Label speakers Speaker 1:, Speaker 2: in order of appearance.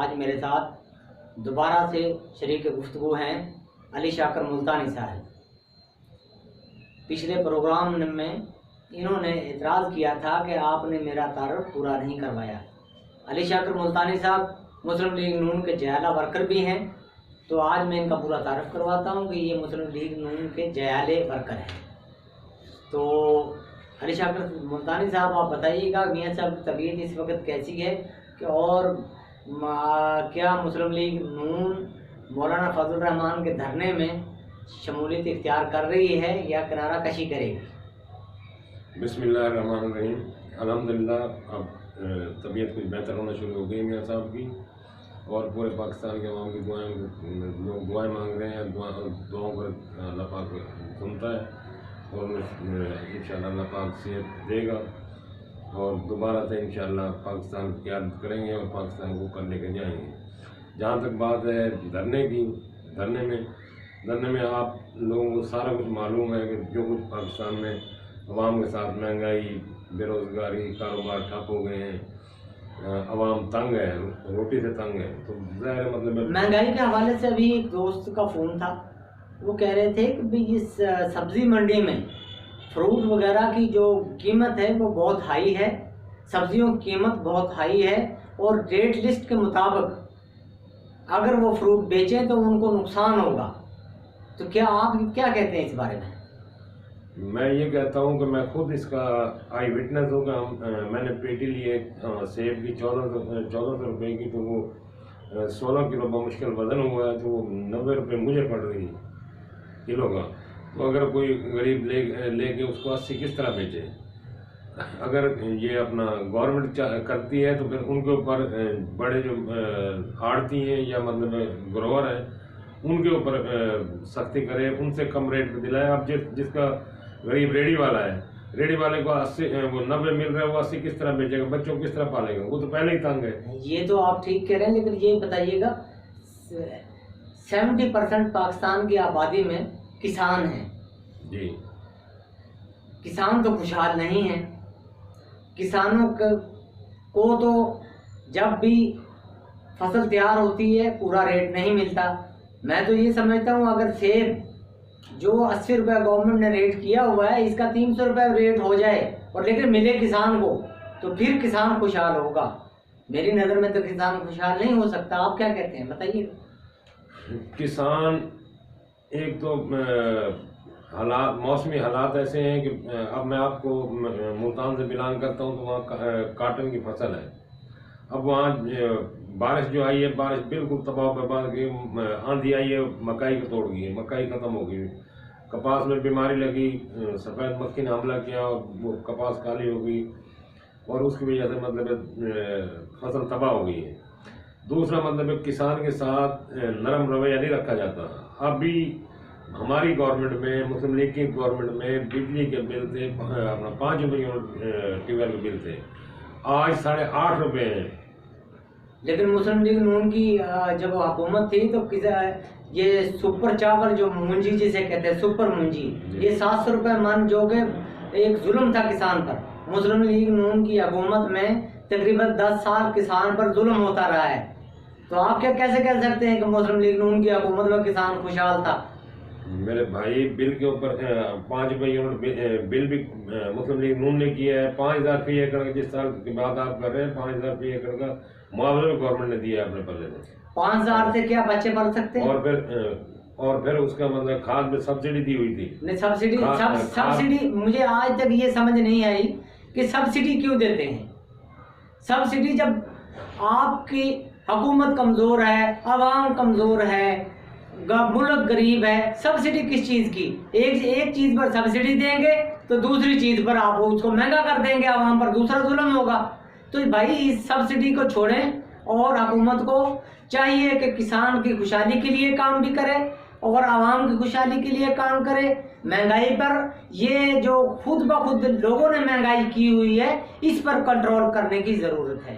Speaker 1: آج میرے ساتھ دوبارہ سے شریک گفتگو ہیں علی شاکر ملتانی صاحب۔ پچھلے پروگرام میں انہوں نے اعتراض کیا تھا کہ آپ نے میرا تعارف پورا نہیں کروایا۔ علی شاکر ملتانی صاحب مسلم لیگ نون کے جیالہ ورکر بھی ہیں، تو آج میں ان کا پورا تعارف کرواتا ہوں کہ یہ مسلم لیگ نون کے جیالے ورکر ہیں۔ تو علی شاکر ملتانی صاحب آپ بتائیے گا میاں صاحب کی طبیعت اس وقت کیسی ہے کہ اور کیا مسلم لیگ نون مولانا فضل الرحمان کے دھرنے میں شمولیت اختیار کر رہی ہے یا کنارہ کشی کرے گی؟
Speaker 2: بسم اللہ الرحمن الرحیم۔ الحمدللہ اب طبیعت کچھ بہتر ہونا شروع ہو گئی میاں صاحب کی، اور پورے پاکستان کے عوام کی لوگ دعائیں مانگ رہے ہیں، دعاؤں کو اللہ پاک سنتا ہے اور انشاءاللہ اللہ پاک صحت دے گا اور دوبارہ سے انشاءاللہ پاکستان کی قیادت کریں گے اور پاکستان کو کر لے کے جائیں گے۔ جہاں تک بات ہے دھرنے کی، دھرنے میں آپ لوگوں کو سارا کچھ معلوم ہے کہ جو کچھ پاکستان میں عوام کے ساتھ مہنگائی، بے روزگاری، کاروبار ٹھپ ہو گئے ہیں، عوام تنگ ہے، روٹی سے تنگ ہے، تو ظاہر مطلب
Speaker 1: مہنگائی کے حوالے سے ابھی ایک دوست کا فون تھا، وہ کہہ رہے تھے کہ اس سبزی منڈی میں فروٹ وغیرہ کی جو قیمت ہے وہ بہت ہائی ہے، سبزیوں کی قیمت بہت ہائی ہے، اور ریٹ لسٹ کے مطابق اگر وہ فروٹ بیچیں تو ان کو نقصان ہوگا۔ تو کیا آپ کیا کہتے ہیں اس بارے میں؟
Speaker 2: میں یہ کہتا ہوں کہ میں خود اس کا آئی وٹنس ہوں کہ میں نے پیٹی لی ہے سیب کی 1400 روپے کی، تو وہ 16 کلو بمشکل وزن ہوا ہے، تو وہ 90 روپے مجھے پڑ رہی ہے کلو کا۔ تو اگر کوئی غریب لے کے اس کو 80 کس طرح بیچے؟ اگر یہ اپنا گورنمنٹ کرتی ہے تو پھر ان کے اوپر بڑے جو آڑتی ہیں یا مطلب گروور ہیں ان کے اوپر سختی کرے، ان سے کم ریٹ پہ دلائے۔ اب جس کا غریب ریڑھی والا ہے، ریڑھی والے کو 90 مل رہا ہے، وہ 80 کس طرح بیچے گا؟ بچوں کس طرح پالے گا؟ وہ تو پہلے ہی تنگ ہے۔
Speaker 1: یہ تو آپ ٹھیک کہہ رہے ہیں، لیکن یہ بتائیے گا 70% پاکستان کی آبادی میں کسان ہیں
Speaker 2: جی،
Speaker 1: کسان تو خوشحال نہیں ہیں۔ کسانوں کو تو جب بھی فصل تیار ہوتی ہے پورا ریٹ نہیں ملتا۔ میں تو یہ سمجھتا ہوں اگر سیب جو 80 روپے گورنمنٹ نے ریٹ کیا ہوا ہے اس کا 300 روپے ریٹ ہو جائے اور لیکن ملے کسان کو، تو پھر کسان خوشحال ہوگا۔ میری نظر میں تو کسان خوشحال نہیں ہو سکتا۔ آپ کیا کہتے ہیں بتائیے؟
Speaker 2: کسان ایک تو موسمی حالات ایسے ہیں کہ اب میں آپ کو ملتان سے بلانگ کرتا ہوں تو وہاں کاٹن کی فصل ہے۔ اب وہاں بارش جو آئی ہے، بارش بالکل تباہ برباد کی، آندھی آئی ہے مکئی کو توڑ گئی ہے، مکئی ختم ہو گئی، کپاس میں بیماری لگی، سفید مکھی نے حملہ کیا اور وہ کپاس کالی ہو گئی اور اس کی وجہ سے مطلب فصل تباہ ہو گئی ہے۔ دوسرا مطلب کسان کے ساتھ نرم رویہ نہیں رکھا جاتا۔ ابھی ہماری گورنمنٹ میں، مسلم لیگ کی گورنمنٹ میں بجلی کے بل تھے اپنا 5 روپے یونٹ ٹیوب ویل کے بل تھے، آج 8.5 روپے ہیں۔ من
Speaker 1: مسلم لیگ نون کی جب حکومت تھی تو یہ سپر چاول جو مونجی جسے کہتے ہیں سپر مونجی، یہ 700 روپے من، جو کہ ایک ظلم تھا کسان پر۔ مسلم لیگ نون کی حکومت میں تقریباً 10 سال کسان پر ظلم ہوتا رہا ہے، تو آپ کیا کیسے کہہ سکتے ہیں کہ مسلم لیگ نون کی حکومت میں کسان خوشحال تھا؟
Speaker 2: میرے بھائی بل کے اوپر 5 روپے یونٹ بل بھی مسلم لیگ نون نے کیا ہے۔ 5000 فی ایکڑ کا، جس سال کی بات آپ کر رہے ہیں 5000 فی ایکڑ کا معاوضہ بھی گورنمنٹ نے دیا ہے اپنے پلے میں۔
Speaker 1: 5000 سے کیا بچے پل سکتے ہیں؟
Speaker 2: اور پھر اس کا مطلب کھاد میں سبسڈی دی ہوئی تھی۔
Speaker 1: نہیں، سبسڈی مجھے آج تک یہ سمجھ نہیں آئی کہ سبسڈی کیوں دیتے ہیں۔ سبسڈی جب آپ کی حکومت کمزور ہے، عوام کمزور ہے، ملک غریب ہے، سبسڈی کس چیز کی؟ ایک چیز پر سبسڈی دیں گے تو دوسری چیز پر آپ اس کو مہنگا کر دیں گے، عوام پر دوسرا ظلم ہوگا۔ تو بھائی اس سبسڈی کو چھوڑیں اور حکومت کو چاہیے کہ کسان کی خوشحالی کے لیے کام بھی کرے اور عوام کی خوشحالی کے لیے کام کرے۔ مہنگائی پر یہ جو خود بخود لوگوں نے مہنگائی کی ہوئی ہے اس پر کنٹرول کرنے کی ضرورت ہے۔